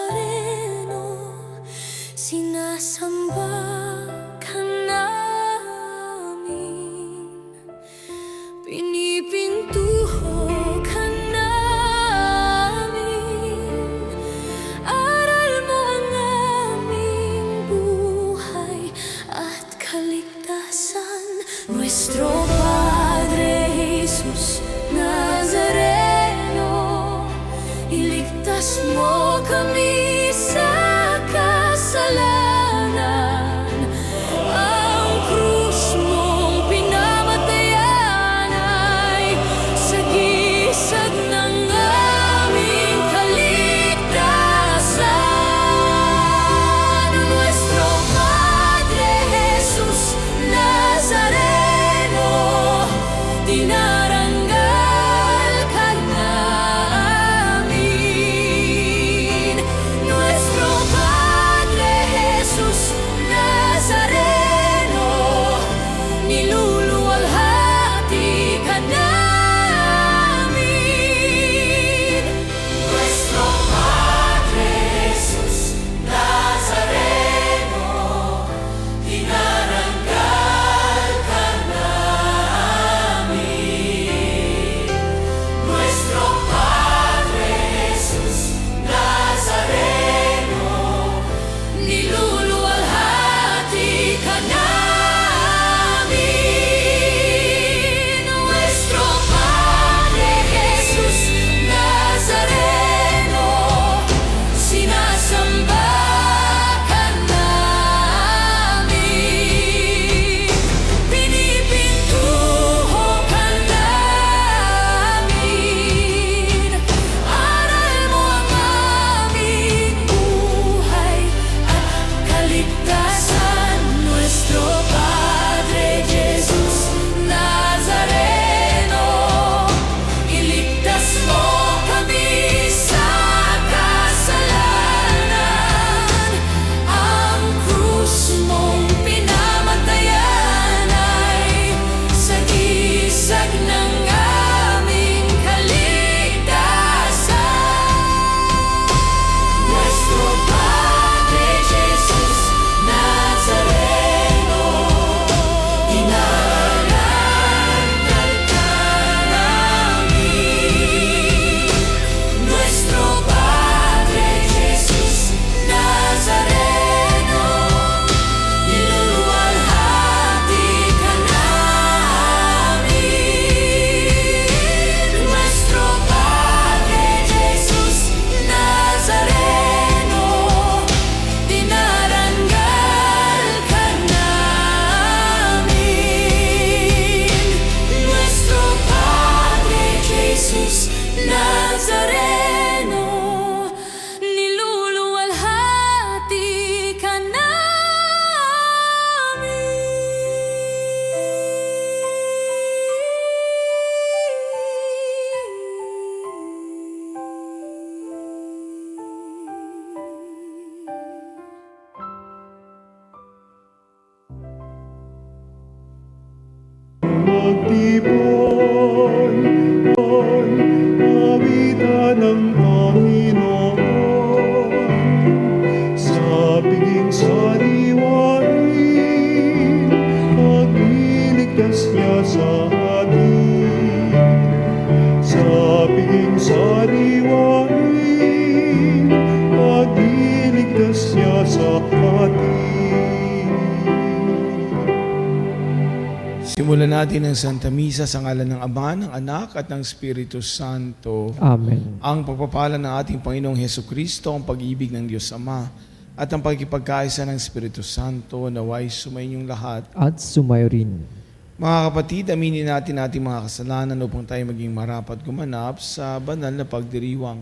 Nazareno, sinasamba ka namin, pinipintuho ka namin, aral mo ang aming buhay at kaligtasan. Nuestro Padre Jesus Nazareno, iligtas mo kami sa kasalanan. Ang krus mong pinamatayan ay sagisag ng aming kaligtasan. Nuestro Padre Jesus Nazareno, dinarangal ka namin. Nuestro Padre Jesus Nazareno, niluluwalhati ka namin. Nuestro Padre Jesus Nazareno, dinarangal ka namin. Nuestro Padre Jesus Nazareno, niluluwalhati ka namin. Nuestro Padre Jesus Nazareno, sinasamba ka namin, pinipintuho ka namin, aral mo ang aming buhay at kaligtasan. Nuestro Padre Jesus Nazareno, iligtas mo kami sa kasalanan. Ang krus mong pinamatayan ay sagisag ng aming kaligtasan. Nuestro Padre Jesus Nazareno, dinarangal ka namin. Nuestro Padre Jesus Nazareno, niluluwalhati ka namin. Nuestro Padre Jesus Nazareno, dinarangal ka namin. Nuestro Padre Jesus Nazareno, niluluwalhati ka Magtipon, awitan ng Panginoon, sa piging sariwain, pagliligtas niya sa atin. Sa piging sariwain, pagliligtas niya sa atin. Simulan natin ang Santa Misa sa ngalan ng Ama, ng Anak, at ng Espiritu Santo. Amen. Ang pagpapala ng ating Panginoong Hesukristo, ang pag-ibig ng Diyos Ama, at ang pagkipagkaisa ng Espiritu Santo, naway sumayinyong lahat. At sumayo rin. Mga kapatid, aminin natin ating mga kasalanan upang tayo maging marapat gumanap sa banal na pagdiriwang.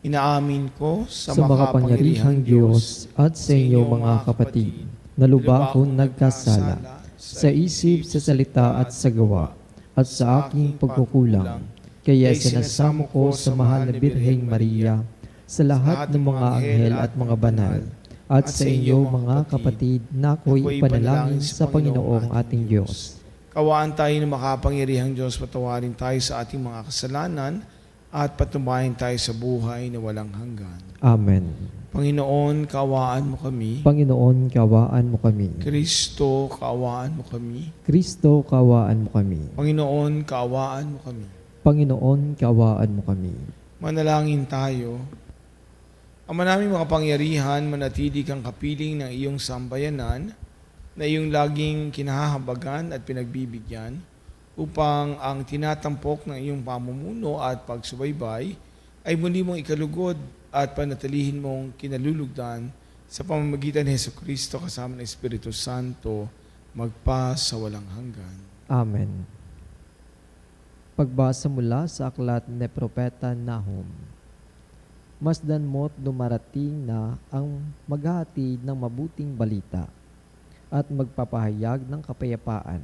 Inaamin ko Sa makapangyarihang Diyos at sa inyo mga kapatid, na lubha akong nagkasala sa isip, sa salita at sa gawa, at sa aking pagkukulang. Kaya sinasamo ko sa mahal na Birheng Maria, sa lahat ng mga anghel at mga banal, at sa inyo mga kapatid na ako'y panalangin sa Panginoong ating Diyos. Kawaan tayo ng makapangyarihang Diyos, patawarin tayo sa ating mga kasalanan at patumayan tayo sa buhay na walang hanggan. Amen. Panginoon, kaawaan mo kami. Panginoon, kawaan mo kami. Kristo, kaawaan mo kami. Kristo, kawaan mo kami. Panginoon, kaawaan mo kami. Panginoon, kawaan mo kami. Manalangin tayo. Ama naming makapangyarihan, manatili kang kapiling ng iyong sambayanan na iyong laging kinahahabagan at pinagbibigyan upang ang tinatampok ng iyong pamumuno at pagsubaybay ay muli mong ikalugod at panatilihin mong kinalulugdan sa pamamagitan ni Jesucristo kasama ng Espiritu Santo magpa sa walang hanggan. Amen. Pagbasa mula sa aklat ni Propeta Nahum. Masdan mo't dumarating na ang maghahatid ng mabuting balita at magpapahayag ng kapayapaan.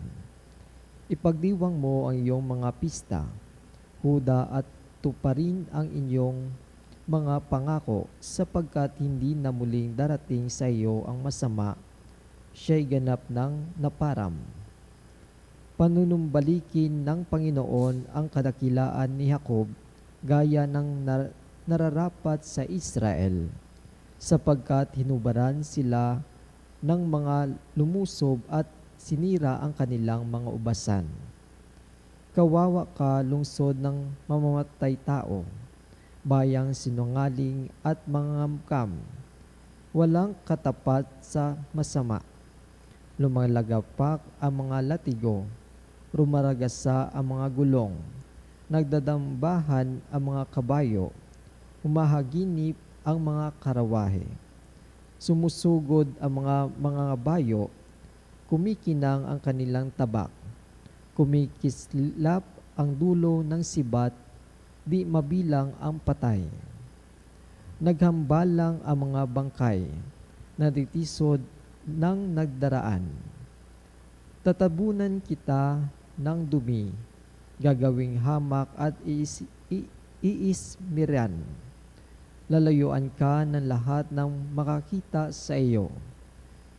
Ipagdiwang mo ang iyong mga pista, Huda, at tuparin ang inyong mga pangako sapagkat hindi na muling darating sa iyo ang masama, siya'y ganap ng naparam. Panunumbalikin ng Panginoon ang kadakilaan ni Jacob gaya ng nararapat sa Israel, sapagkat hinubaran sila ng mga lumusob at sinira ang kanilang mga ubasan. Kawawa ka, lungsod ng mamamatay tao, bayang sinungaling at mangamkam, walang katapat sa masama. Lumalagapak ang mga latigo, rumaragasa ang mga gulong, nagdadambahan ang mga kabayo, humahaginip ang mga karawahe. Sumusugod ang mga bayo, kumikinang ang kanilang tabak, kumikislap ang dulo ng sibat, di mabilang ang patay. Naghambalang ang mga bangkay, natitisod ng nagdaraan. Tatabunan kita ng dumi, gagawing hamak at iismiran. Lalayuan ka ng lahat ng makakita sa iyo.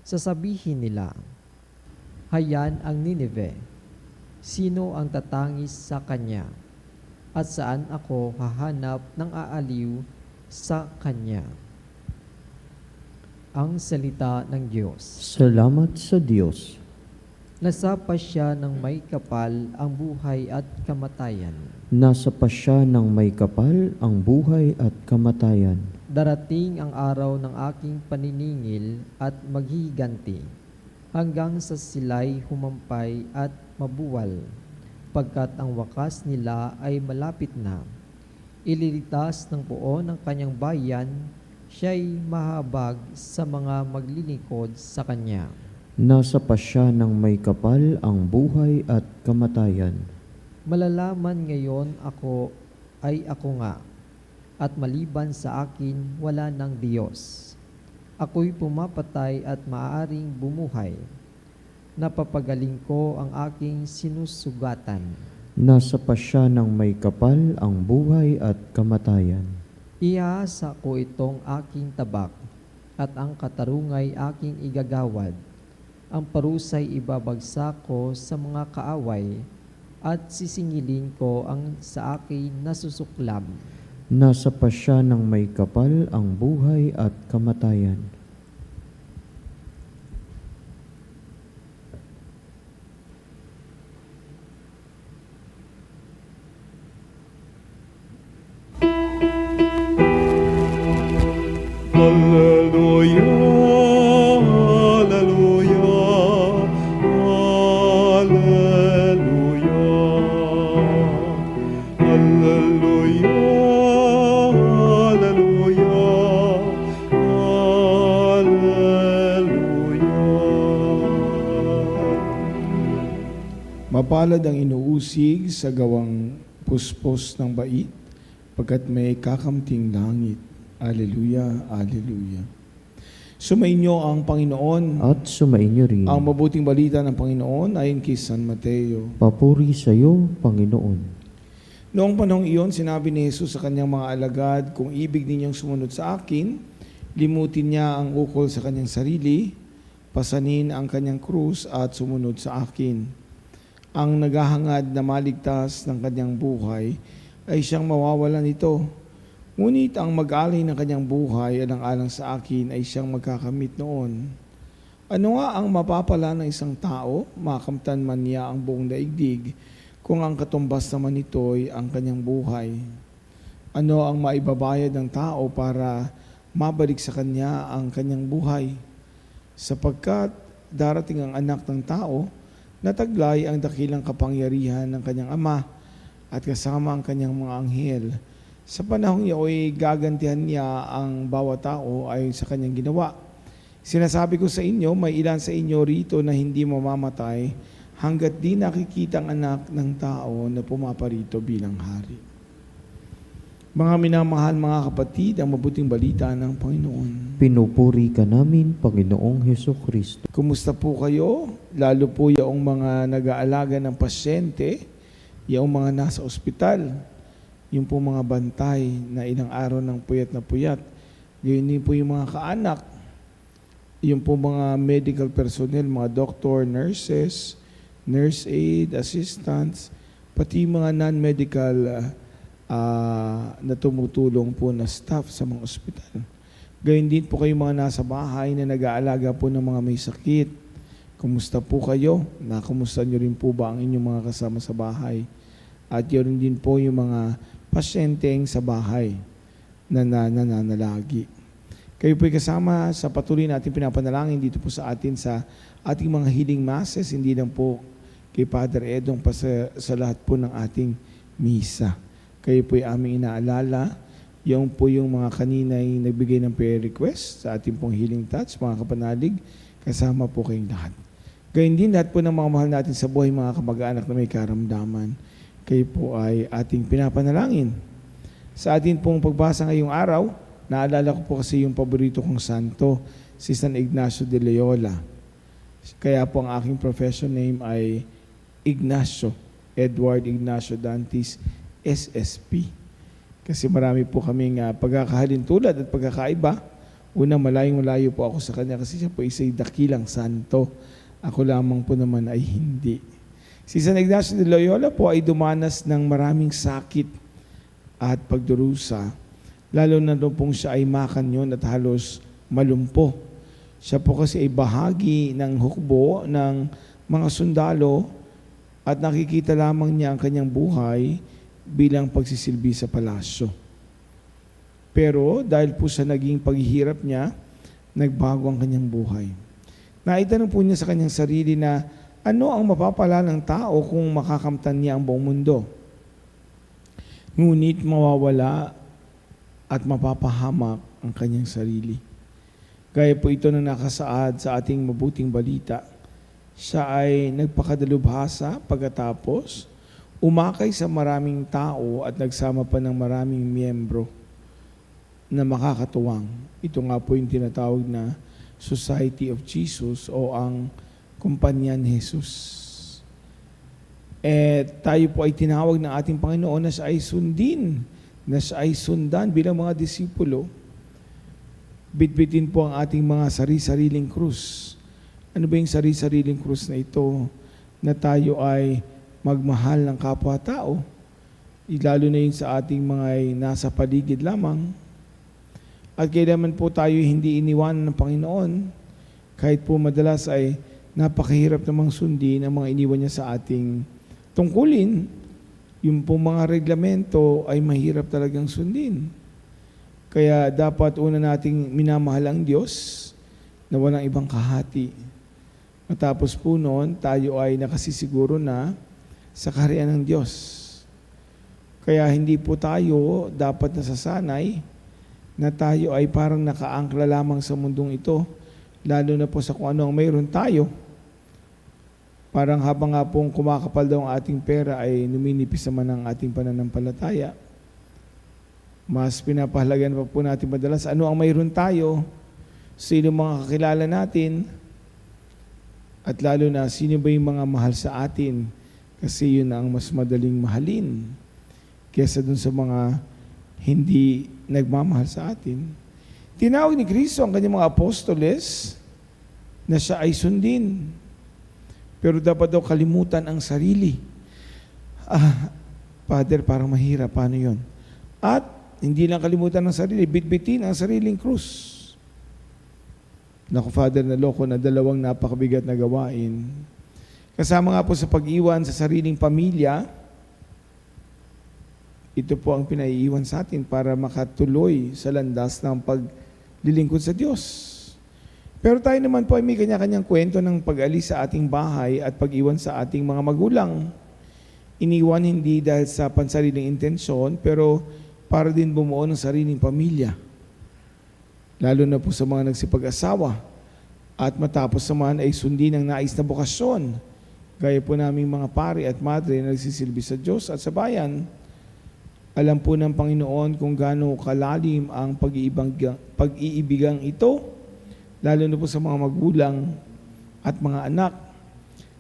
Sasabihin nila, hayan ang Nineve. Sino ang tatangis sa kanya? At saan ako hahanap ng aaliw sa kanya? Ang salita ng Diyos. Salamat sa Diyos. Nasapa siya ng may kapal ang buhay at kamatayan. Nasa pasya ng may kapal ang buhay at kamatayan. Darating ang araw ng aking paniningil at maghiganti, hanggang sa sila'y humampay at mabuwal, pagkat ang wakas nila ay malapit na. Ililitas ng poon ng kanyang bayan, siya'y mahabag sa mga maglilingkod sa kanya. Nasa pasya ng may kapal ang buhay at kamatayan. Malalaman ngayon ako ay ako nga, at maliban sa akin wala ng Diyos. Ako'y pumapatay at maaaring bumuhay. Napapagaling ko ang aking sinusugatan. Nasa pasya ng may kapal ang buhay at kamatayan. Ihaasa ko itong aking tabak, at ang katarungay aking igagawad. Ang parusay ibabagsak ko sa mga kaaway, at sisingilin ko ang sa akin nasusuklam. Nasa pasya ng may kapal ang buhay at kamatayan. Hallelujah, hallelujah, hallelujah. Hallelujah, hallelujah, hallelujah. Mapalad ang inuusig sa gawang puspos ng bait, pagkat may kakamting langit. Alleluia, alleluia. Sumainyo ang Panginoon. At sumainyo rin. Ang mabuting balita ng Panginoon ayon kay San Mateo. Papuri sa iyo, Panginoon. Noong panahong iyon, sinabi ni Jesus sa kanyang mga alagad, kung ibig ninyong sumunod sa akin, limutin niya ang ukol sa kanyang sarili, pasanin ang kanyang krus at sumunod sa akin. Ang naghahangad na maligtas ng kanyang buhay ay siyang mawawalan nito. Ngunit ang mag-alay ng kanyang buhay alang-alang sa akin ay siyang magkakamit noon. Ano nga ang mapapala ng isang tao, makamtan man niya ang buong daigdig, kung ang katumbas naman nito'y ang kanyang buhay? Ano ang maibabayad ng tao para mabalik sa kanya ang kanyang buhay? Sapagkat darating ang anak ng tao, nataglay ang dakilang kapangyarihan ng kanyang ama at kasama ang kanyang mga anghel. Sa panahong iyo'y gagantihan niya ang bawat tao ayon sa kanyang ginawa. Sinasabi ko sa inyo, may ilan sa inyo rito na hindi mamamatay hanggat di nakikita ang anak ng tao na pumaparito bilang hari. Mga minamahal mga kapatid, ang mabuting balita ng Panginoon. Pinupuri ka namin, Panginoong Heso Kristo. Kumusta po kayo? Lalo po yung mga nag-aalaga ng pasyente, yung mga nasa ospital, yung po mga bantay na ilang araw ng puyat na puyat. Yun din po yung mga kaanak, yung po mga medical personnel, mga doctor, nurses, nurse aid, assistants, pati mga non-medical na tumutulong po na staff sa mga ospital. Gayun din po kayo mga nasa bahay na nag-aalaga po ng mga may sakit. Kumusta po kayo? Nakumusta nyo rin po ba ang inyong mga kasama sa bahay? At yun din po yung mga pasyenteng sa bahay na nananalagi. Kayo po'y kasama sa patuloy natin pinapanalangin dito po sa atin sa ating mga healing masses, hindi lang po kay Father Edong pa sa lahat po ng ating misa. Kayo po'y aming inaalala, yung po yung mga kanina'y nagbigay ng prayer request sa ating pong healing touch, mga kapanalig, kasama po kayong lahat. Gayun din lahat po ng mga mahal natin sa buhay, mga kamag-anak na may karamdaman, kayo po ay ating pinapanalangin. Sa ating pong pagbasa ngayong araw, naalala ko po kasi yung paborito kong santo, si San Ignacio de Loyola. Kaya po ang aking profession name ay Ignacio, Edward Ignacio Dantes, SSP. Kasi marami po kaming pagkakahalintulad at pagkakaiba. Una, malayong-malayo po ako sa kanya kasi siya po isa'y dakilang santo. Ako lamang po naman ay hindi. Si San Ignacio de Loyola po ay dumanas ng maraming sakit at pagdurusa. Lalo na doon pong siya ay makanyon at halos malumpo. Siya po kasi ay bahagi ng hukbo ng mga sundalo at nakikita lamang niya ang kanyang buhay bilang pagsisilbi sa palasyo. Pero dahil po sa naging paghihirap niya, nagbago ang kanyang buhay. Naitanong po niya sa kanyang sarili na ano ang mapapala ng tao kung makakamtan niya ang buong mundo? Ngunit mawawala at mapapahamak ang kanyang sarili. Gaya po ito na nakasaad sa ating mabuting balita. Siya ay nagpakadalubhasa pagkatapos umakay sa maraming tao at nagsama pa ng maraming miyembro na makakatuwang. Ito nga po yung tinatawag na Society of Jesus o ang Kumpanya ni Jesus. Tayo po ay tinawag ng ating Panginoon na siya ay sundin, na siya ay sundan bilang mga disipulo. Bitbitin po ang ating mga sari-sariling krus. Ano ba yung sari-sariling krus na ito? Na tayo ay magmahal ng kapwa-tao, lalo na yun sa ating mga nasa paligid lamang. At kailanman po tayo hindi iniwanan ng Panginoon, kahit po madalas ay napakahirap namang sundin ang mga iniwan niya sa ating tungkulin. Yung po mga reglamento ay mahirap talagang sundin. Kaya dapat una nating minamahal ang Diyos na walang ibang kahati. Matapos po noon, tayo ay nakasisiguro na sa kaharian ng Diyos. Kaya hindi po tayo dapat nasasanay na tayo ay parang nakaangkla lamang sa mundong ito, lalo na po sa kung ano ang mayroon tayo. Parang habang nga pong kumakapal daw ang ating pera ay numinipis naman ang ating pananampalataya. Mas pinapahalagan pa po natin madalas ano ang mayroon tayo, sino mga kakilala natin, at lalo na sino ba yung mga mahal sa atin. Kasi yun ang mas madaling mahalin kesa dun sa mga hindi nagmamahal sa atin. Tinawag ni Kristo ang kanyang mga apostoles na siya ay sundin. Pero dapat daw kalimutan ang sarili. Father, parang mahirap. Paano yon? At hindi lang kalimutan ng sarili, bitbitin ang sariling krus. Naku, Father, naloko na 2 napakabigat na gawain. Kasama nga po sa pag-iwan sa sariling pamilya, ito po ang pinaiiwan sa atin para makatuloy sa landas ng paglilingkod sa Diyos. Pero tayo naman po ay may kanya-kanyang kwento ng pag-alis sa ating bahay at pag-iwan sa ating mga magulang. Iniwan hindi dahil sa pansariling intensyon, pero para din bumuo ng sariling pamilya. Lalo na po sa mga nagsipag-asawa at matapos naman ay sundin ang nais na bokasyon. Gaya po naming mga pari at madre na nagsisilbi sa Diyos at sa bayan. Alam po ng Panginoon kung gaano kalalim ang pag-iibigang ito, lalo na po sa mga magulang at mga anak,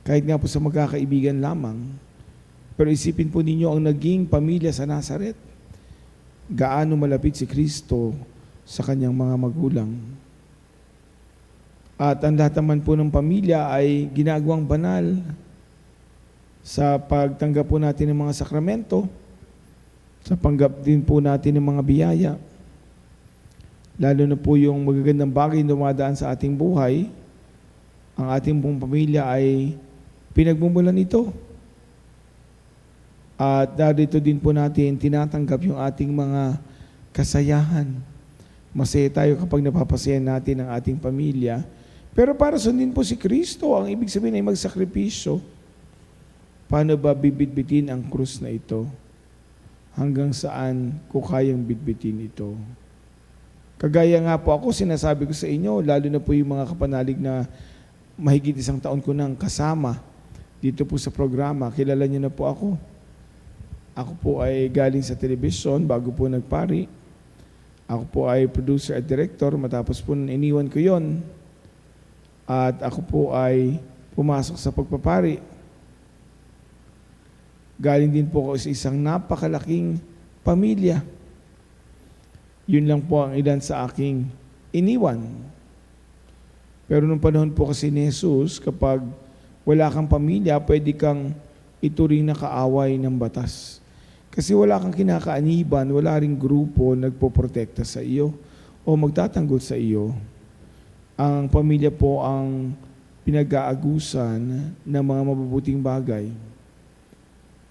kahit nga po sa magkakaibigan lamang. Pero isipin po ninyo ang naging pamilya sa Nazaret. Gaano malapit si Kristo sa kanyang mga magulang. At ang lahat naman po ng pamilya ay ginagawang banal sa pagtanggap po natin ng mga sakramento, sa panggap din po natin ng mga biyaya. Lalo na po yung magagandang bagay na dumadaan sa ating buhay, ang ating pong pamilya ay pinagmumulan ito. At dito din po natin tinatanggap yung ating mga kasayahan. Masaya tayo kapag napapasaya natin ang ating pamilya. Pero para sundin po si Kristo, ang ibig sabihin ay magsakripisyo. Paano ba bibitbitin ang krus na ito? Hanggang saan ko kayang bitbitin ito? Kagaya nga po ako, sinasabi ko sa inyo, lalo na po yung mga kapanalig na mahigit 1 taon ko nang kasama dito po sa programa. Kilala niyo na po ako. Ako po ay galing sa telebisyon bago po nagpari. Ako po ay producer at director, matapos po iniwan ko yon. At ako po ay pumasok sa pagpapari. Galing din po ako sa isang napakalaking pamilya. Yun lang po ang ilan sa aking iniwan. Pero nung panahon po kasi ni Jesus, kapag wala kang pamilya, pwede kang ituring na kaaway ng batas. Kasi wala kang kinakaaniban, wala ring grupo nagpoprotekta sa iyo o magtatanggol sa iyo. Ang pamilya po ang pinag-aagusan ng mga mabubuting bagay.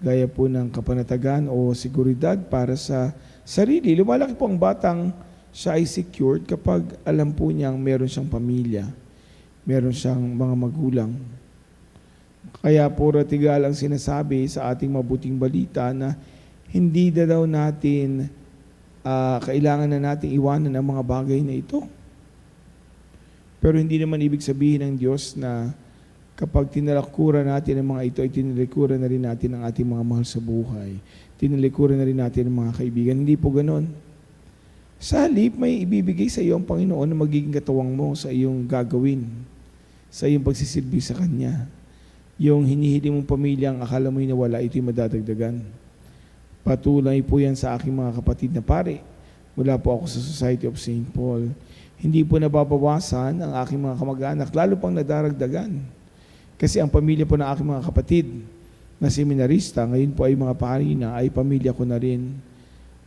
Gaya po ng kapanatagan o seguridad para sa sarili. Lumalaki po ang batang siya ay secured kapag alam po niyang meron siyang pamilya, meron siyang mga magulang. Kaya po ratigal ang sinasabi sa ating mabuting balita na hindi na daw natin kailangan na nating iwanan ang mga bagay na ito. Pero hindi naman ibig sabihin ng Diyos na kapag tinalikuran natin ang mga ito, ay tinalikuran na rin natin ang ating mga mahal sa buhay. Tinalikuran na rin natin ang mga kaibigan. Hindi po ganon. Sa halip, may ibibigay sa iyo ang Panginoon na magiging katuwang mo sa iyong gagawin, sa iyong pagsisilbi sa Kanya. Yung hinihili mong pamilya, ang akala mo'y nawala, ito'y madadagdagan. Patuloy po yan sa aking mga kapatid na pare. Mula po ako sa Society of St. Paul. Hindi po nababawasan ang aking mga kamag-anak, lalo pang nadaragdagan. Kasi ang pamilya po ng aking mga kapatid na seminarista, ngayon po ay mga pari na, ay pamilya ko na rin.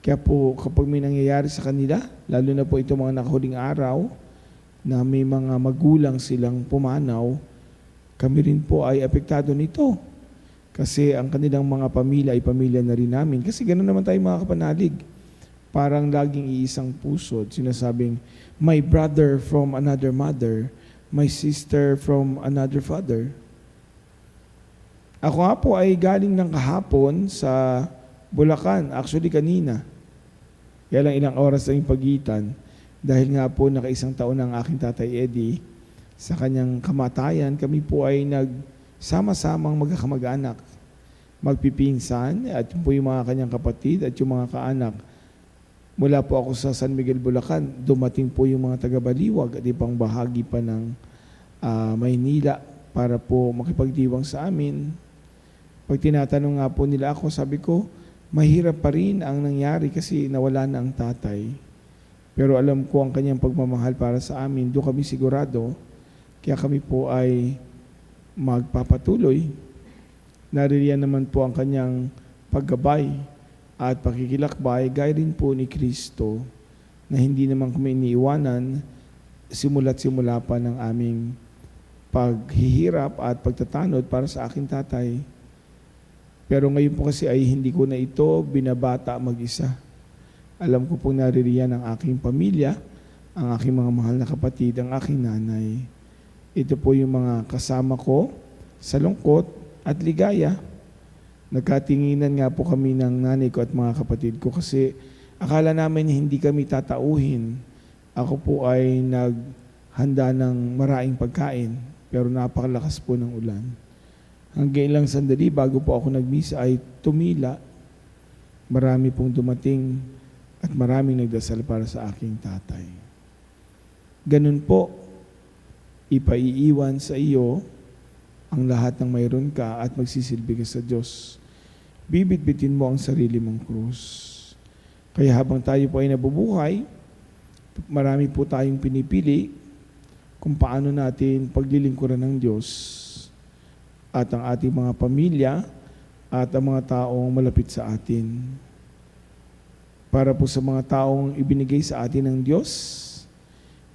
Kaya po kapag may nangyayari sa kanila, lalo na po itong mga nakahuling araw, na may mga magulang silang pumanaw, kami rin po ay apektado nito. Kasi ang kanilang mga pamilya ay pamilya na rin namin. Kasi ganoon naman tayo mga kapanalig. Parang laging iisang pusod. Sinasabing, my brother from another mother, my sister from another father. Ako nga po ay galing ng kahapon sa Bulacan. Actually kanina. Kaya lang ilang oras na yung pagitan. Dahil nga po naka-1 taon ng aking tatay Eddie, sa kanyang kamatayan, kami po ay nagsama-samang magkakamag-anak, magpipinsan, at yun po yung mga kanyang kapatid at yung mga kaanak. Mula po ako sa San Miguel, Bulacan, dumating po yung mga taga-Baliwag at ibang bahagi pa ng Maynila para po makipagdiwang sa amin. Pag tinatanong nga po nila ako, sabi ko, mahirap pa rin ang nangyari kasi nawala na ang tatay. Pero alam ko ang kanyang pagmamahal para sa amin, doon kami sigurado, kaya kami po ay magpapatuloy. Naririyan naman po ang kanyang paggabay at pakikilakbay gaya rin po ni Kristo na hindi naman kami iniiwanan simula't simula pa ng aming paghihirap at pagtatanod para sa aking tatay. Pero ngayon po kasi ay hindi ko na ito binabata mag-isa. Alam ko pong naririyan ang aking pamilya, ang aking mga mahal na kapatid, ang aking nanay. Ito po yung mga kasama ko sa lungkot at ligaya. Nagkatinginan nga po kami ng nanay ko at mga kapatid ko kasi akala namin hindi kami tatauhin. Ako po ay naghanda ng maraming pagkain pero napakalakas po ng ulan. Hanggang ilang sandali bago po ako nagmisa ay tumila. Marami pong dumating at maraming nagdasal para sa aking tatay. Ganun po, ipaiiwan sa iyo ang lahat ng mayroon ka at magsisilbi ka sa Diyos. Bibitbitin mo ang sarili mong krus. Kaya habang tayo po ay nabubuhay, marami po tayong pinipili kung paano natin paglilingkuran ng Diyos at ang ating mga pamilya at ang mga taong malapit sa atin. Para po sa mga taong ibinigay sa atin ng Diyos,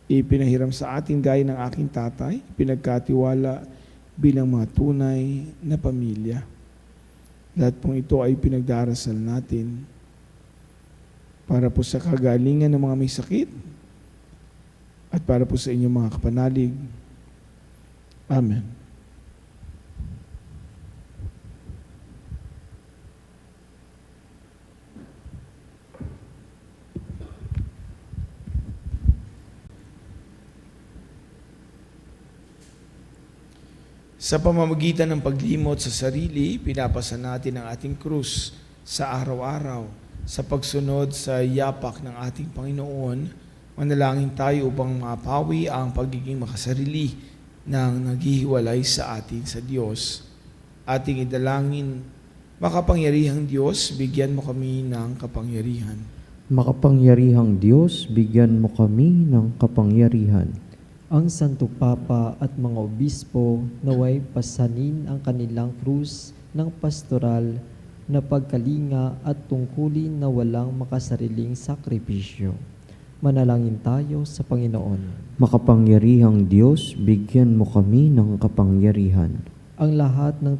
ipinahiram sa atin gaya ng aking tatay, pinagkatiwala bilang mga tunay na pamilya. Lahat pong ito ay pinagdarasal natin para po sa kagalingan ng mga may sakit at para po sa inyong mga kapanalig. Amen. Sa pamamagitan ng paglimot sa sarili, pinapasa natin ang ating krus sa araw-araw. Sa pagsunod sa yapak ng ating Panginoon, manalangin tayo upang mapawi ang pagiging makasarili ng naghihiwalay sa atin sa Diyos. Ating idalangin, makapangyarihang Diyos, bigyan mo kami ng kapangyarihan. Makapangyarihang Diyos, bigyan mo kami ng kapangyarihan. Ang Santo Papa at mga obispo naway pasanin ang kanilang krus ng pastoral na pagkalinga at tungkulin na walang makasariling sakripisyo. Manalangin tayo sa Panginoon. Makapangyarihang Diyos, bigyan mo kami ng kapangyarihan. Ang lahat ng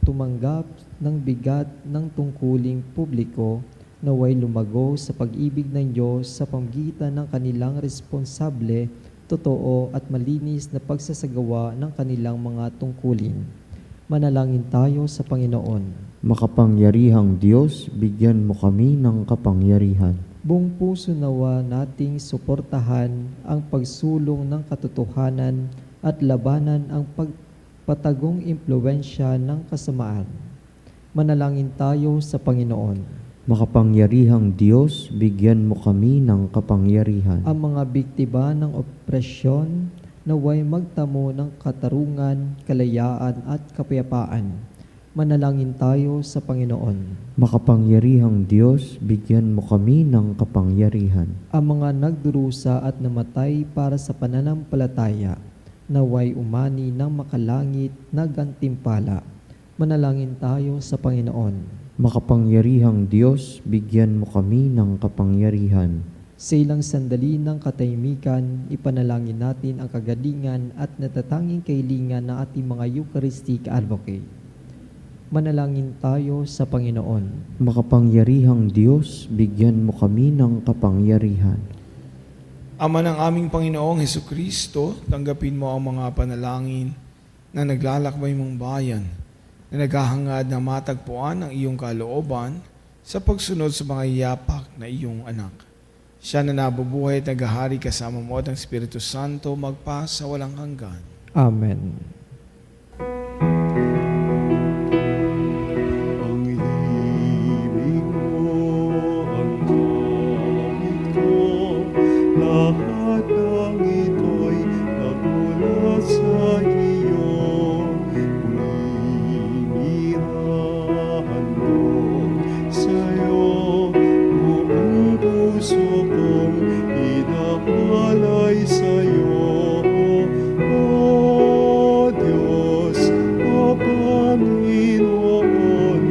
tumanggap ng bigat ng tungkuling publiko naway lumago sa pag-ibig ng Diyos sa pamamagitan ng kanilang responsable, totoo at malinis na pagsasagawa ng kanilang mga tungkulin. Manalangin tayo sa Panginoon. Makapangyarihang Diyos, bigyan mo kami ng kapangyarihan. Buong puso nawa nating suportahan ang pagsulong ng katotohanan at labanan ang pagpatagong impluwensya ng kasamaan. Manalangin tayo sa Panginoon. Makapangyarihang Diyos, bigyan mo kami ng kapangyarihan. Ang mga biktima ng opresyon naway magtamo ng katarungan, kalayaan at kapayapaan. Manalangin tayo sa Panginoon. Makapangyarihang Diyos, bigyan mo kami ng kapangyarihan. Ang mga nagdurusa at namatay para sa pananampalataya naway umani ng makalangit na gantimpala. Manalangin tayo sa Panginoon. Makapangyarihang Diyos, bigyan mo kami ng kapangyarihan. Sa ilang sandali ng katahimikan, ipanalangin natin ang kagalingan at natatanging kahilingan ng ating mga Eucharistic advocate. Manalangin tayo sa Panginoon. Makapangyarihang Diyos, bigyan mo kami ng kapangyarihan. Ama ng aming Panginoong Hesukristo, tanggapin mo ang mga panalangin na naglalakbay mong bayan, na naghahangad na matagpuan ang iyong kalooban sa pagsunod sa mga yapak na iyong anak. Siya na nabubuhay at naghahari kasama mo at ang Espiritu Santo magpa sa walang hanggan. Amen. Ang ibig mo, ang kapit ko, lahat ng ito'y nagmula sa iyo. Uminirahan mo sa'yo, buong puso kong inahalay sa'yo. O Diyos, o Panginoon,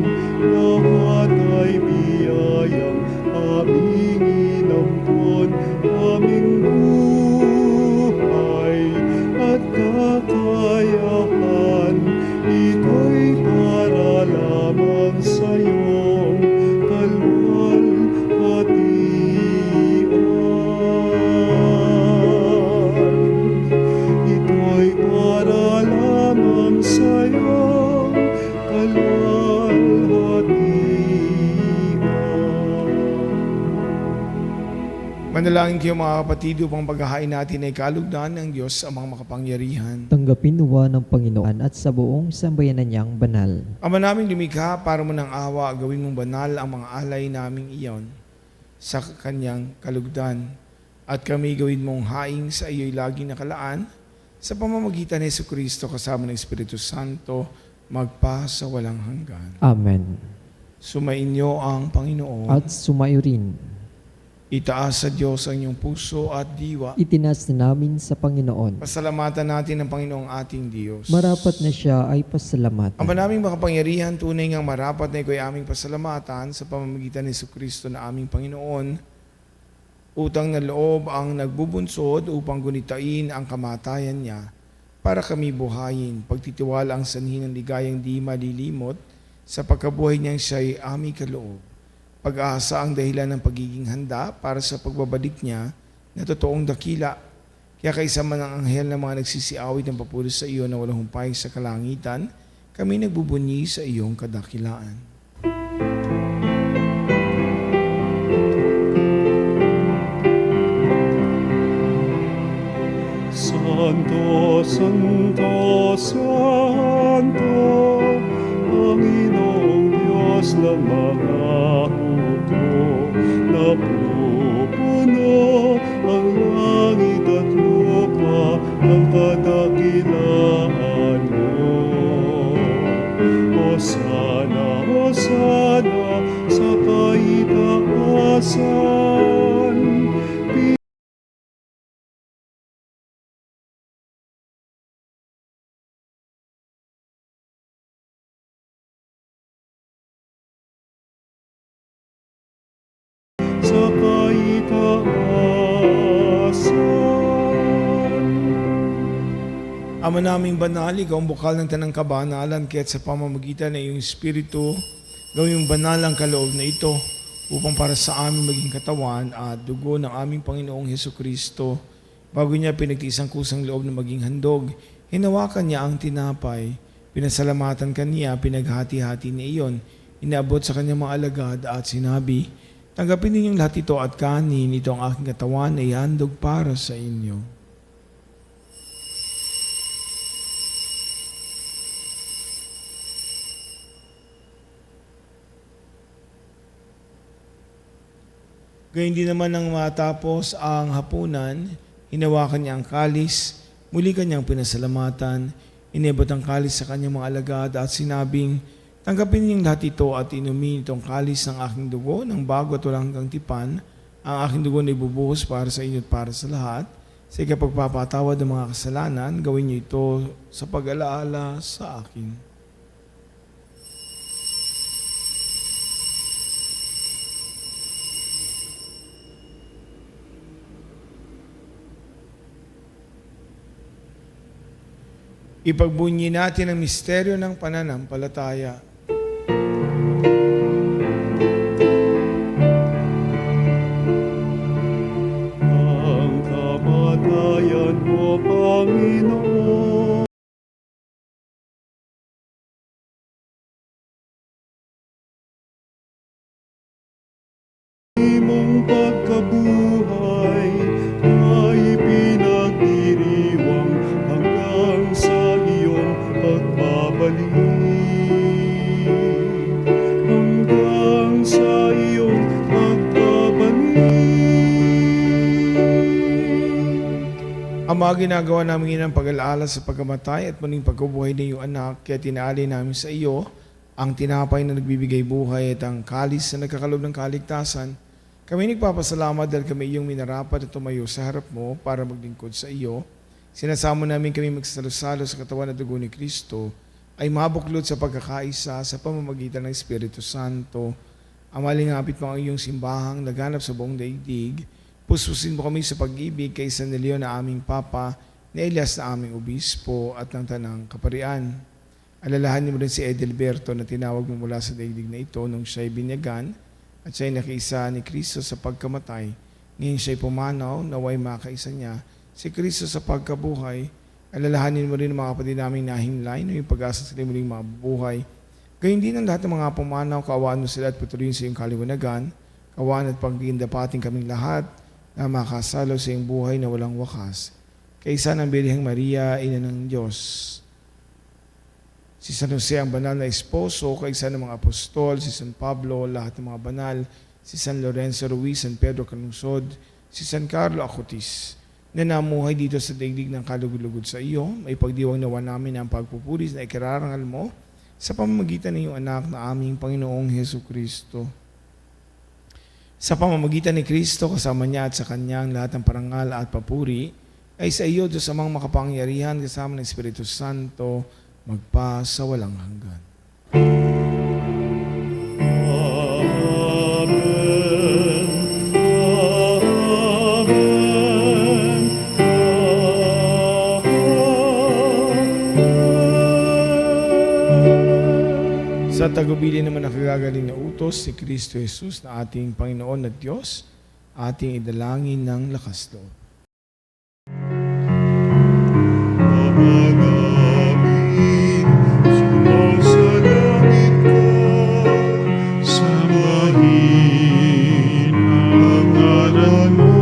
Manalangin kayo mga kapatid upang paghahain natin ay kalugdan ng Diyos ang mga makapangyarihan. Tanggapin nawa ng Panginoon at sa buong sambayanan niyang banal. Ama namin lumikha, para mo ng awa, gawin mong banal ang mga alay naming iyon sa kanyang kalugdan. At kami gawin mong haing sa iyo'y laging nakalaan sa pamamagitan ni Jesucristo kasama ng Espiritu Santo magpa sa walang hanggan. Amen. Sumainyo ang Panginoon. At sumayo rin. Itaas sa Diyos ang inyong puso at diwa. Itinas na namin sa Panginoon. Pasalamatan natin ang Panginoong ating Diyos. Marapat na siya ay pasalamatan. Ama naming makapangyarihan, tunay ngang marapat na iko'y aming pasalamatan sa pamamagitan ni Jesucristo na aming Panginoon. Utang na loob ang nagbubunsod upang gunitain ang kamatayan niya para kami buhayin. Pagtitiwala ang sanhin ng ligayang di malilimot sa pagkabuhay niyang siya'y aming kaloob. Pag-asa ang dahilan ng pagiging handa para sa pagbabalik niya na totoong dakila. Kaya kaisama ng anghel na mga nagsisiawit ng papuri sa iyo na walang humpay sa kalangitan, kami nagbubunyi sa iyong kadakilaan. Santo, Santo, Santo, Panginoong Diyos ng mga hukbo, napupuno ang langit at lupa ng kadakilaan mo. Hosana, Hosana, sa kaitaasan, sa kaitaasan. Ama naming banal, ikaw ang bukal ng tanang kabanalan, kaya't sa pamamagitan ng iyong Espiritu, gawin mong banal ang kaloob na ito upang para sa amin maging katawan at dugo ng aming Panginoong Hesukristo. Bago niya pinagtiisang kusang loob na maging handog, hinawakan niya ang tinapay, pinasalamatan kaniya, pinaghati-hati niya iyon, inaabot sa kanyang mga alagad at sinabi, tanggapin ninyong lahat ito at kanin, ito ang aking katawan na ihandog para sa inyo. Gayun din naman nang matapos ang hapunan, hinawakan niya ang kalis, muli kanyang pinasalamatan, inebot ang kalis sa kanyang mga alagad at sinabing, tanggapin ninyong lahat ito at inumin itong kalis ng aking dugo ng bago at walang hanggang tipan. Ang aking dugo na ibubuhos para sa inyo at para sa lahat. Sa ikapagpapatawad ng mga kasalanan, gawin niyo ito sa pag-alaala sa akin. Ipagbunyi natin ang misteryo ng pananampalataya. Ang kamatayan mo, Panginoon, mong pagkabuhay ay pinagdiriwang hanggang sa iyong pagbabalik. Hanggang sa iyong pagbabalik. Ama, ginagawa namin ang pag-alaala sa pagkamatay at muling pagkabuhay ng iyong anak, kaya tinali namin sa iyo ang tinapay na nagbibigay buhay at ang kalis na nagkakalob ng kaligtasan. Kami nagpapasalamat dahil kami iyong minarapat at tumayo sa harap mo para maglingkod sa iyo. Sinasamo namin kami magsalo-salo sa katawan at dugo ni Kristo ay mabuklod sa pagkakaisa sa pamamagitan ng Espiritu Santo. Amalingapit mo ang iyong simbahang laganap sa buong daigdig. Puspusin mo kami sa pag-ibig kay San Leon na aming Papa, ni Elias na aming Obispo at ng Tanang Kaparian. Alalahanin mo rin si Edelberto na tinawag mo mula sa daigdig na ito nung siya'y binyagan at siya'y nakiisa ni Kristo sa pagkamatay. Ngayon siya'y pumanaw, naway makaisa niya si Kristo sa pagkabuhay. Alalahanin mo rin ang mga kapatid naming nahimlay na yung pag-asa sila muling mabubuhay. Gayun din ang lahat ng mga pumanaw, kaawaan mo sila at patuloyin sa iyong kaliwanagan. Kaawaan at pagdapating kaming lahat na makasalo sa iyong buhay na walang wakas. Kaysa ng Birheng Maria, Ina ng Diyos. Si San Jose ang banal na esposo, kaysa ng mga apostol, si San Pablo, lahat ng mga banal, si San Lorenzo Ruiz, San Pedro Canungsod, si San Carlo Acutis, na namuhay dito sa daigdig ng kalugod-lugod sa iyo, may pagdiwang nawa namin ang pagpupuris na ikararangal mo sa pamamagitan ng iyong anak na aming Panginoong Hesu Kristo. Sa pamamagitan ni Kristo, kasama niya at sa Kanyang lahat ng parangal at papuri, ay sa iyo, Diyos amang makapangyarihan, kasama ng Espiritu Santo, magpa sa walang hanggan. Sa tagubili naman nakagagaling na utos, si Kristo Jesus na ating Panginoon at Diyos, ating idalangin ng lakas loob. Ama namin, sumasalangit ka, sambahin ang ngalan mo,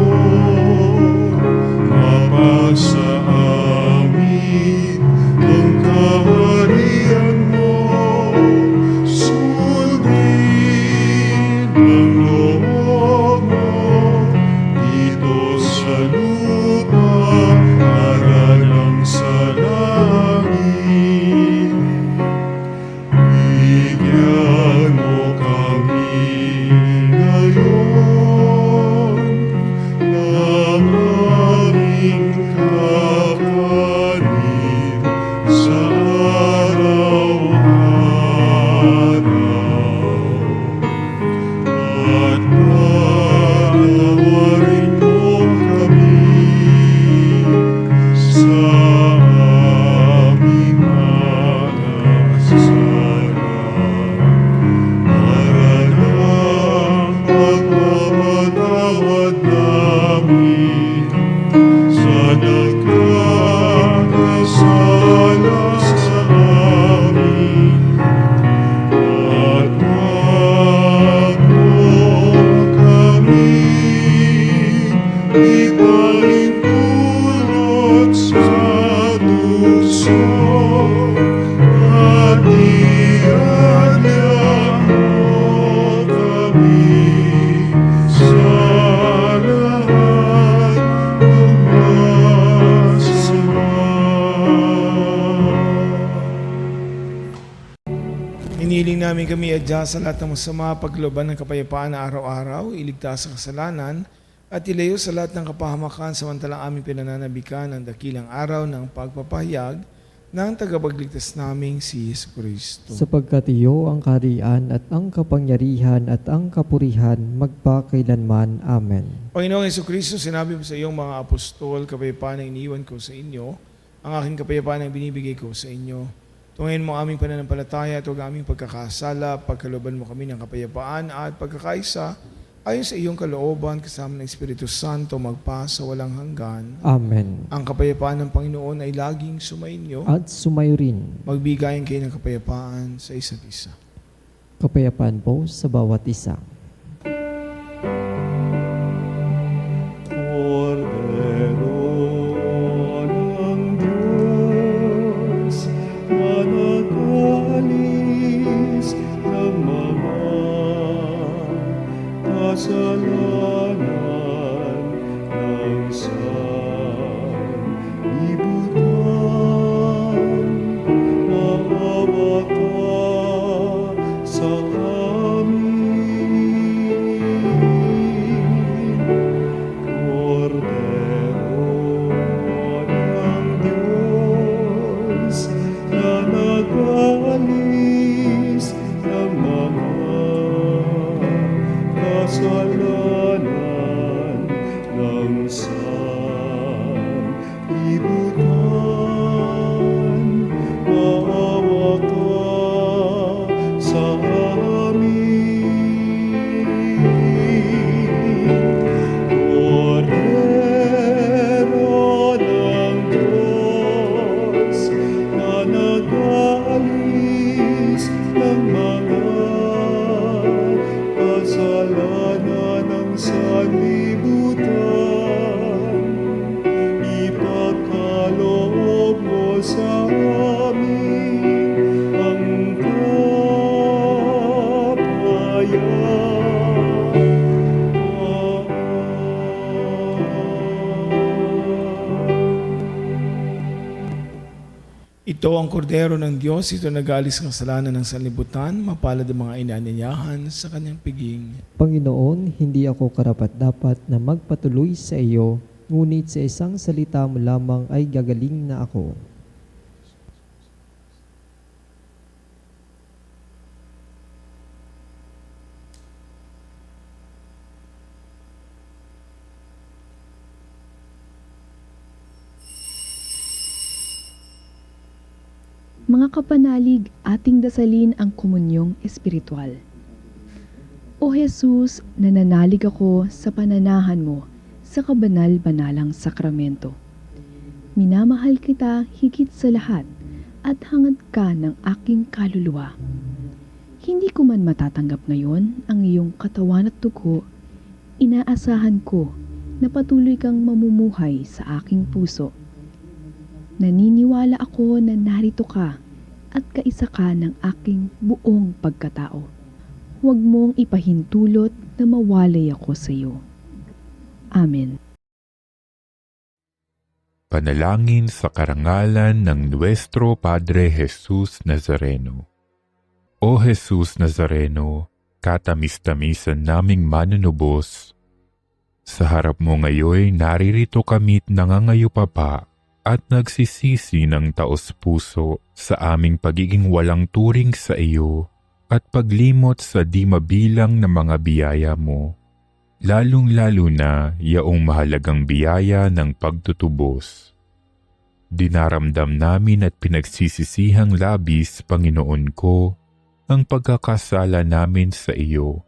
mapasa amin ang kaharian mo, sundin ang loob mo, dito sa lupa, para lang sa langit. Bigyan mo kami ngayon ng aming kakanin sa araw-araw. At patawarin mo kami sa aming mga kasala, para lang pagpapatawad namin sa nagkakasala sa amin. At wag mo kami ipahintulot sa tukso, at iadya mo kami sa lahat ng masama. Iniling namin kami adya sa lahat ng masama, pagloban ng kapayapaan na araw-araw, iligtas sa kasalanan, at ilayo sa lahat ng kapahamakan samantalang aming pinananabikan ang dakilang araw ng pagpapahayag ng tagapagligtas naming si Yesu Kristo. Sapagkat iyo ang kaharian at ang kapangyarihan at ang kapurihan magpakailanman. Amen. Panginoong Yesu Kristo, sinabi mo sa iyong mga apostol, kapayapaan ang iniwan ko sa inyo, ang aking kapayapaan ang binibigay ko sa inyo. Tunghayin mo aming pananampalataya at huwag aming pagkakasala, pagkalooban mo kami ng kapayapaan at pagkakaisa, ayon sa iyong kalooban kasama ng Espiritu Santo magpa sa walang hanggan. Amen. Ang kapayapaan ng Panginoon ay laging sumainyo. At sumayo rin. Magbigayan kayo ng kapayapaan sa isa't isa. Kapayapaan po sa bawat isa. Cordero ng Diyos, na nag-alis ng mga kasalanan ng sanlibutan, maawa ka sa amin. Ito ang kordero ng Diyos, ito nag-alis ng kasalanan ng sanlibutan, mapalad ang mga inanyayahan sa kanyang piging. Panginoon, hindi ako karapat-dapat na magpatuloy sa iyo, ngunit sa isang salita mo lamang ay gagaling na ako. Mga kapanalig, ating dasalin ang komunyong espiritual. O Jesus, nananalig ako sa pananahan mo sa kabanal-banalang sakramento. Minamahal kita higit sa lahat at hangad ka ng aking kaluluwa. Hindi ko man matatanggap ngayon ang iyong katawan at dugo, inaasahan ko na patuloy kang mamumuhay sa aking puso. Naniniwala ako na narito ka at kaisa ka ng aking buong pagkatao. Huwag mong ipahintulot na mawalay ako sa iyo. Amen. Panalangin sa karangalan ng Nuestro Padre Jesus Nazareno. O Jesus Nazareno, katamis-tamisan naming manunubos, sa harap mo ngayoy naririto kami't nangangayupapa at nagsisisi ng taos-puso sa aming pagiging walang turing sa iyo at paglimot sa di mabilang na mga biyaya mo, lalong-lalo na yaong mahalagang biyaya ng pagtutubos. Dinaramdam namin at pinagsisisihang labis, Panginoon ko, ang pagkakasala namin sa iyo.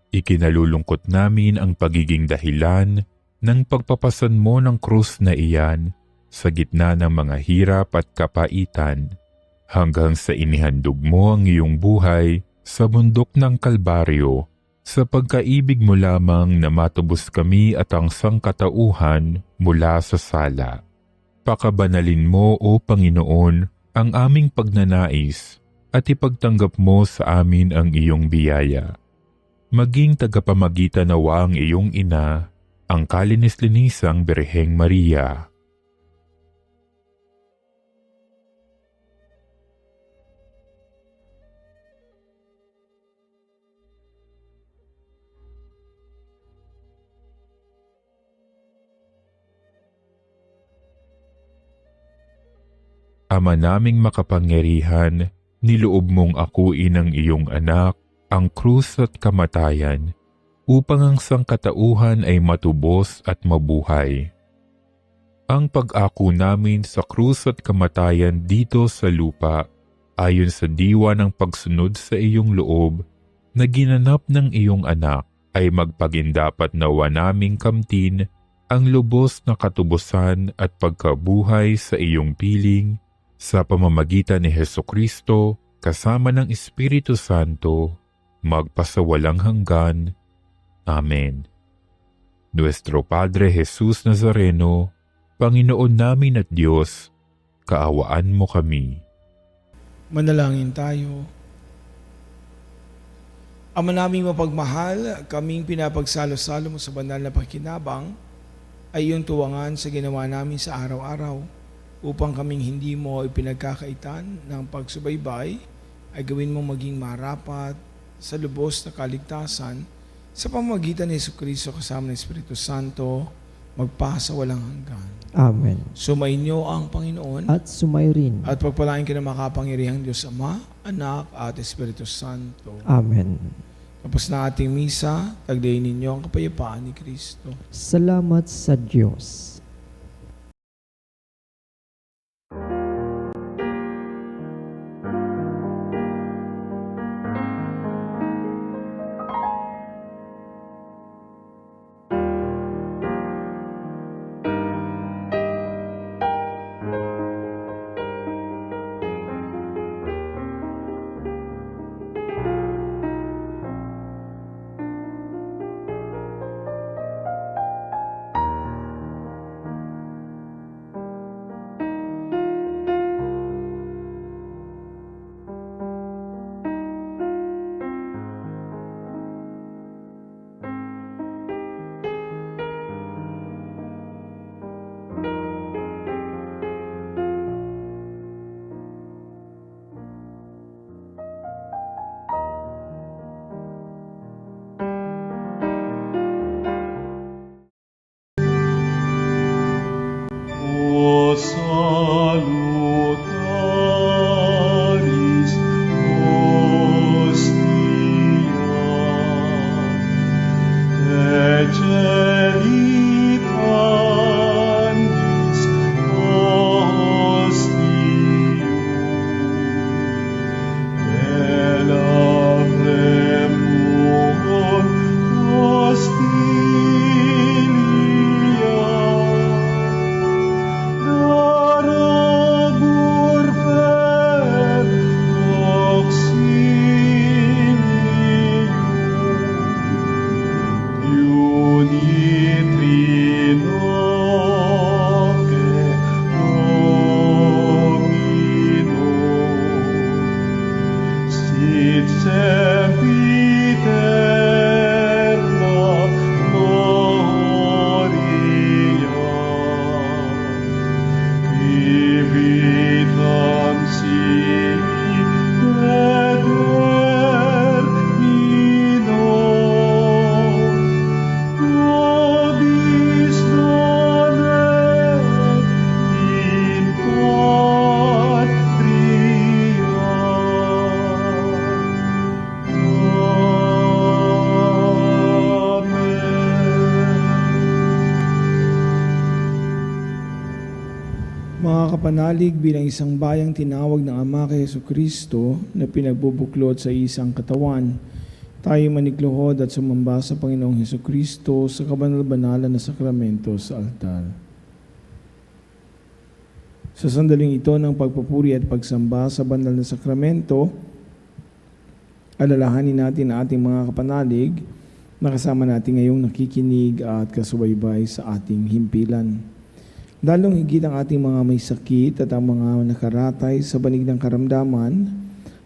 Ikinalulungkot namin ang pagiging dahilan ng pagpapasan mo ng krus na iyan sa gitna ng mga hirap at kapaitan, hanggang sa inihandog mo ang iyong buhay sa bundok ng Kalbaryo, sa pagkaibig mo lamang na matubos kami at ang sangkatauhan mula sa sala. Pakabanalin mo, O Panginoon, ang aming pagnanais at ipagtanggap mo sa amin ang iyong biyaya. Maging tagapamagitan nawa ang iyong ina, ang kalinis-linisang Birheng Maria. Ama naming makapangyarihan, niloob mong akuin ang iyong anak, ang krus at kamatayan, upang ang sangkatauhan ay matubos at mabuhay. Ang pag-ako namin sa krus at kamatayan dito sa lupa, ayon sa diwa ng pagsunod sa iyong loob, na ginanap ng iyong anak, ay magpagindapat nawa naming kamtin ang lubos na katubusan at pagkabuhay sa iyong piling, sa pamamagitan ni Hesukristo, kasama ng Espiritu Santo, magpasawalang hanggan. Amen. Nuestro Padre Jesus Nazareno, Panginoon namin at Diyos, kaawaan mo kami. Manalangin tayo. Ama naming mapagmahal, kaming pinapagsalo-salo mo sa banal na pakinabang, ay iyong tuwangan sa ginawa namin sa araw-araw, upang kaming hindi mo ipinagkakaitan ng pagsubaybay, ay gawin mong maging marapat sa lubos na kaligtasan sa pamamagitan ni Jesucristo kasama ng Espiritu Santo, magpasa walang hanggan. Amen. Sumainyo ang Panginoon At sumayrin. at pagpalain ka ng makapangyarihang Diyos Ama, Anak at Espiritu Santo. Amen. Tapos na ating misa, tagdayin ninyo ang kapayapaan ni Kristo. Salamat sa Diyos. Mga kapanalig, bilang isang bayang tinawag ng Ama kay Jesucristo na pinagbubuklod sa isang katawan, tayo manikluhod at sumamba sa Panginoong Jesucristo sa kabanal-banalan na sakramento sa altar. Sa sandaling ito ng pagpupuri at pagsamba sa banal na sakramento, alalahanin natin ang ating mga kapanalig na kasama natin ngayong nakikinig at kasubaybay sa ating himpilan. Lalong higit ang ating mga may sakit at ang mga nakaratay sa banig ng karamdaman,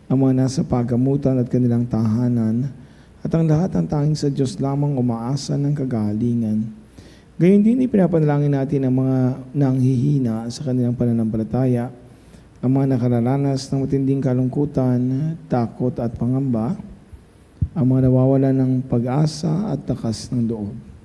ang mga nasa pagamutan at kanilang tahanan, at ang lahat ng tanging sa Diyos lamang umaasa ng kagalingan. Gayon din ipinapanalangin natin ang mga nanghihina sa kanilang pananampalataya, ang mga nakararanas ng matinding kalungkutan, takot at pangamba, ang mga nawawalan ng pag-asa at takas ng loob.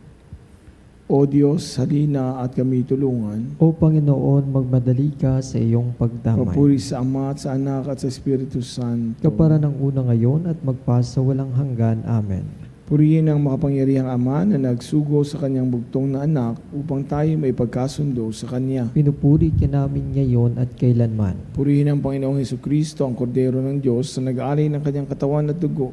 O Diyos, halina at kami tulungan. O Panginoon, magmadali ka sa iyong pagdamay. Papuri sa Ama at sa Anak at sa Espiritu Santo. Kapara ng una ngayon at magpasa walang hanggan. Amen. Purihin ang makapangyarihang Ama na nagsugo sa kanyang bugtong na anak upang tayo may pagkasundo sa Kanya. Pinupuri ka namin ngayon at kailanman. Purihin ang Panginoong Hesukristo, ang Kordero ng Diyos, na nag-alay ng kanyang katawan at dugo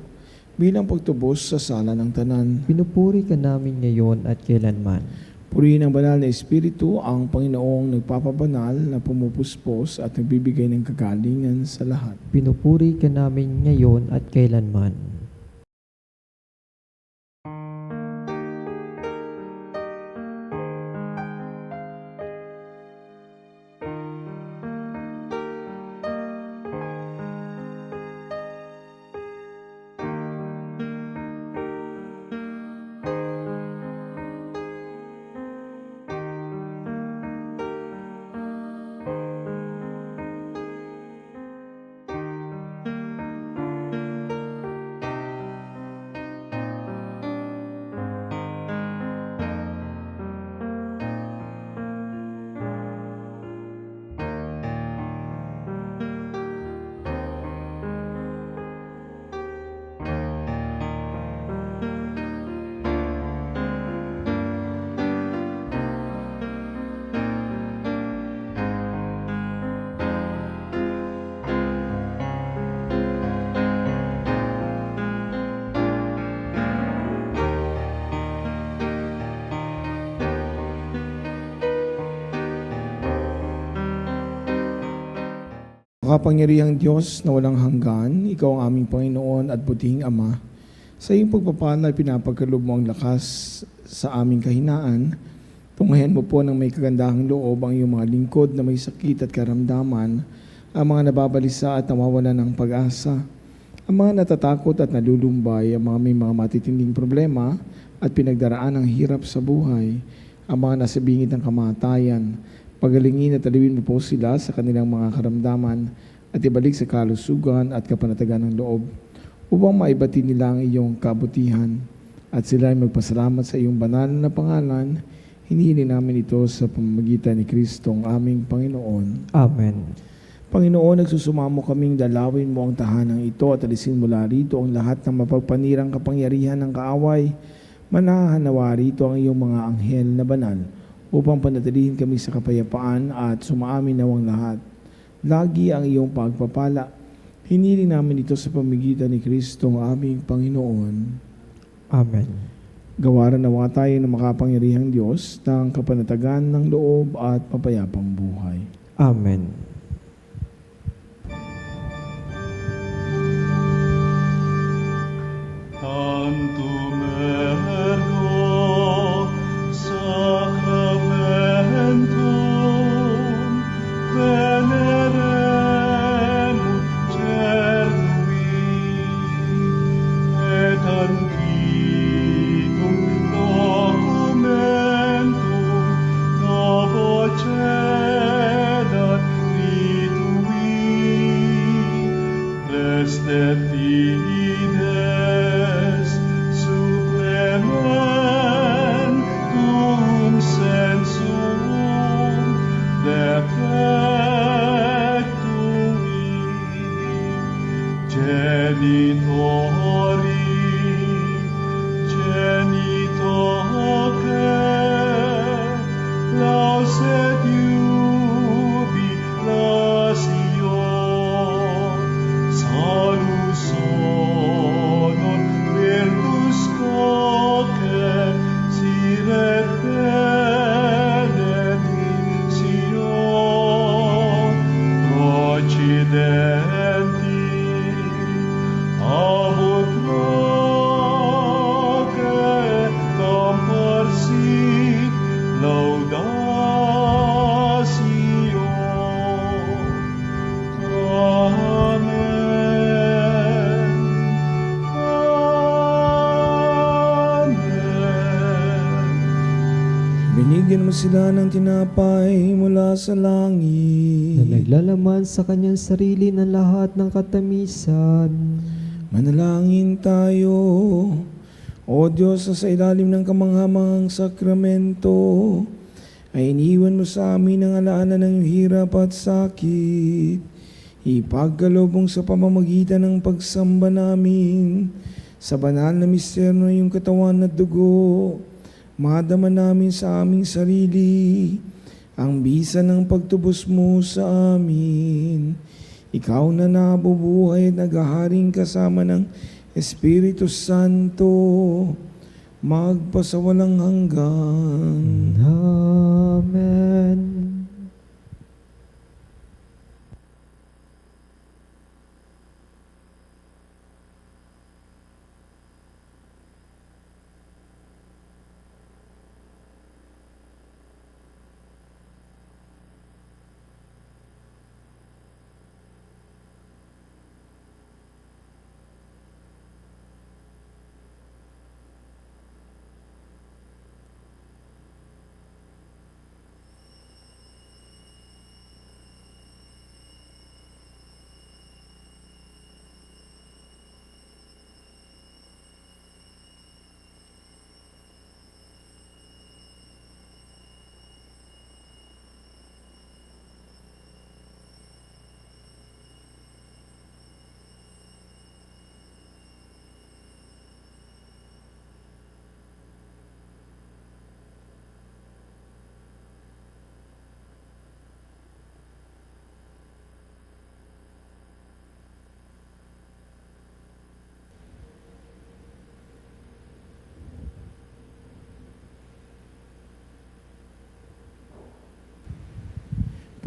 bilang pagtubos sa sala ng tanan. Pinupuri ka namin ngayon at kailanman. Purihin ang banal na Espiritu, ang Panginoong nagpapabanal na pumupuspos at nagbibigay ng kagalingan sa lahat. Pinupuri ka namin ngayon at kailanman. Makapangyarihang Diyos na walang hanggan, Ikaw ang aming Panginoon at butihing Ama. Sa iyong pagpapala, pinapagkaloob mo ang lakas sa aming kahinaan. Tunghayan mo po ng may kagandahang loob ang iyong mga lingkod na may sakit at karamdaman, ang mga nababalisa at nawawala ng pag-asa, ang mga natatakot at nalulumbay, ang mga may mga matitinding problema at pinagdaraan ng hirap sa buhay, ang mga nasa bingit ng kamatayan. Pagalingin at aliwin mo po sila sa kanilang mga karamdaman at ibalik sa kalusugan at kapanatagan ng loob upang maibati nila ang iyong kabutihan at sila ay magpasalamat sa iyong banal na pangalan. Hinihili namin ito sa pamamagitan ni Kristo ang aming Panginoon. Amen. Panginoon, nagsusumamo kaming dalawin mo ang tahanang ito at alisin mula rito ang lahat ng mapagpanirang kapangyarihan ng kaaway. Manahanawa rito ang iyong mga anghel na banal upang panatilihin kami sa kapayapaan at sumaamin nawang lahat. Lagi ang iyong pagpapala. Hiniling namin ito sa pamamagitan ni Kristo ang aming Panginoon. Amen. Gawaran nawa tayo ng makapangyarihang Diyos ng kapanatagan ng loob at papayapang buhay. Amen. Tantum ergo sacramentum veneremur cernui et antiquum documentum novo cedat sila ng tinapay mula sa na langit. naglalaman sa kanyang sarili ng lahat ng katamisan. Manalangin tayo. O Diyos, sa ilalim ng kamanghamanghang sakramento, ay iniwan mo sa amin ang alaala ng hirap at sakit. Ipagkaloob sa pamamagitan ng pagsamba namin sa banal na misteryo ng iyong katawan at dugo, madama namin sa aming sarili ang bisa ng pagtubos mo sa amin. Ikaw na nabubuhay at naghaharing kasama ng Espiritu Santo, magpasawalang hanggan. Amen.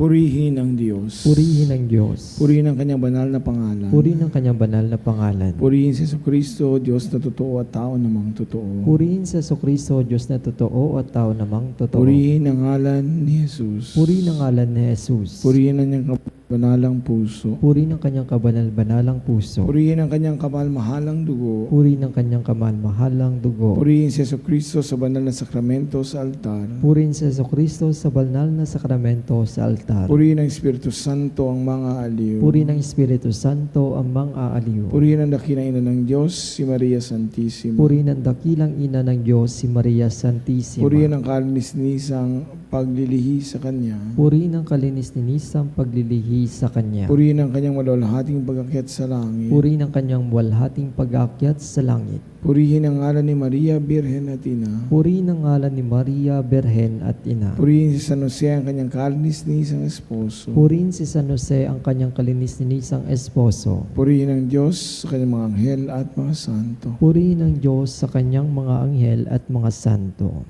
Purihin ang Diyos. Purihin ang Diyos. Purihin ang kanyang banal na pangalan. Purihin ang kanyang banal na pangalan. Purihin si Jesucristo, Diyos na totoo at tao namang totoo. Purihin sa Jesucristo, Diyos na totoo at tao namang totoo. Purihin ang ngalan ni Jesus. Purihin ang ngalan ni Jesus. Purihin ang kanyang banalang puso. Purihin ang kanyang kabanal-banalang puso. Purihin ang kanyang kamalmahalang dugo. Purihin ang kanyang kamalmahalang dugo. Purihin si Jesucristo sa banal na sakramento sa altar. Purihin sa Jesucristo sa banal na sakramento sa altar. Purihin ang Espiritu Santo ang mga aliw. Purihin ang Espiritu Santo ang mga aaliw. Purihin ang dakilang ina ng Diyos, si Maria Santissima. Purihin ang dakilang ina ng Diyos, si Maria Santissima. Purihin ang kalinis-nisang paglilihi sa Kanya. Purihin ang kalinis-ninisang paglilihi sa Kanya. Purihin ang kanyang malawalhating pag-akyat sa langit. Purihin ang kanyang buwalhating pag-aakyat sa langit. Purihin ang ngalan ni Maria, Birhen at Ina. Purihin ang ngalan ni Maria, Berhen at Ina. Purihin si San Jose ang kanyang kalinis-nisang esposo. Purihin si San Jose ang kanyang kalinis-ninisang esposo. Purihin ang Diyos sa kanyang mga anghel at mga santo. Purihin ang Diyos sa kanyang mga anghel at mga santo.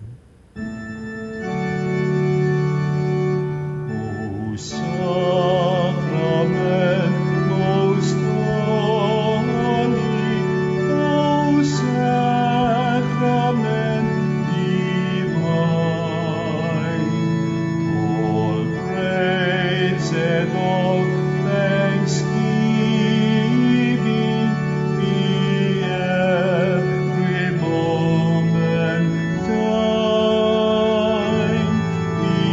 O Sacrament most holy, O Sacrament divine, all praise and all thanksgiving be every moment thine, be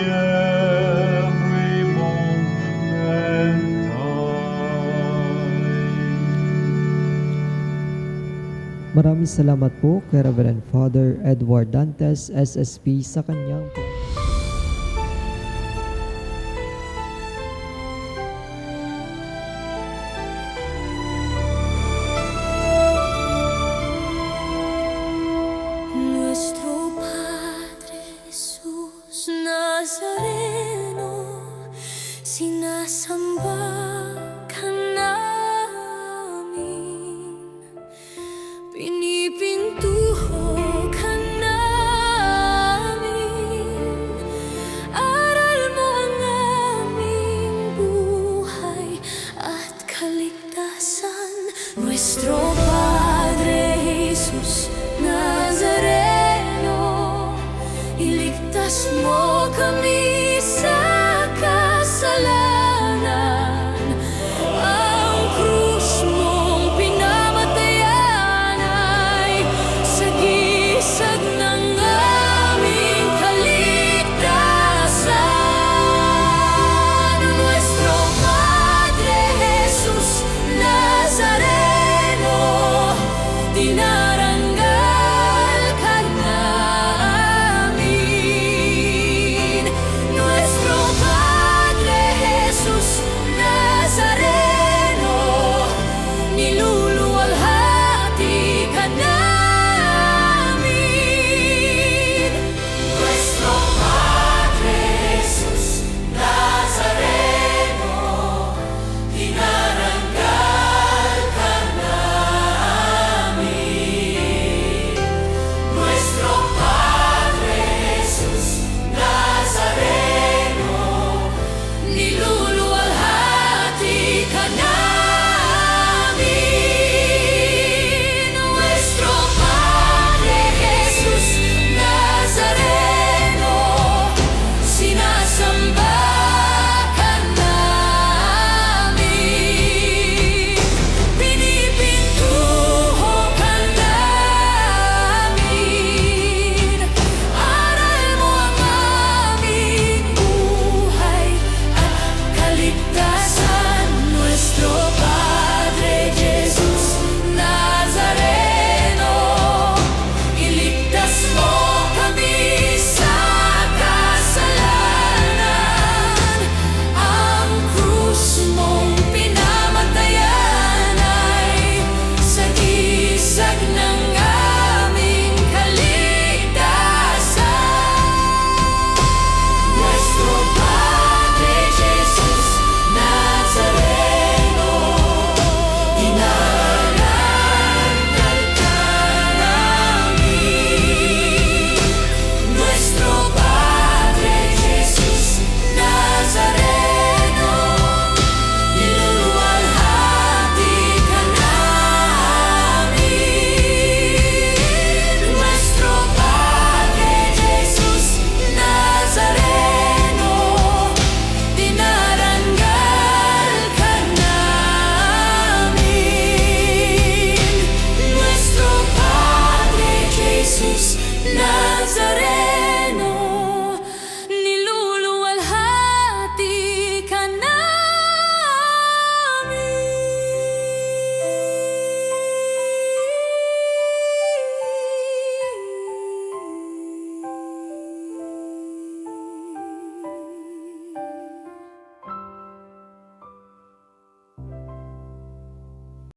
every moment thine. Maraming salamat po kay Reverend Father Edward Dantes, SSP, sa kanyang Nuestro Padre Jesús Nazareno, sinasamba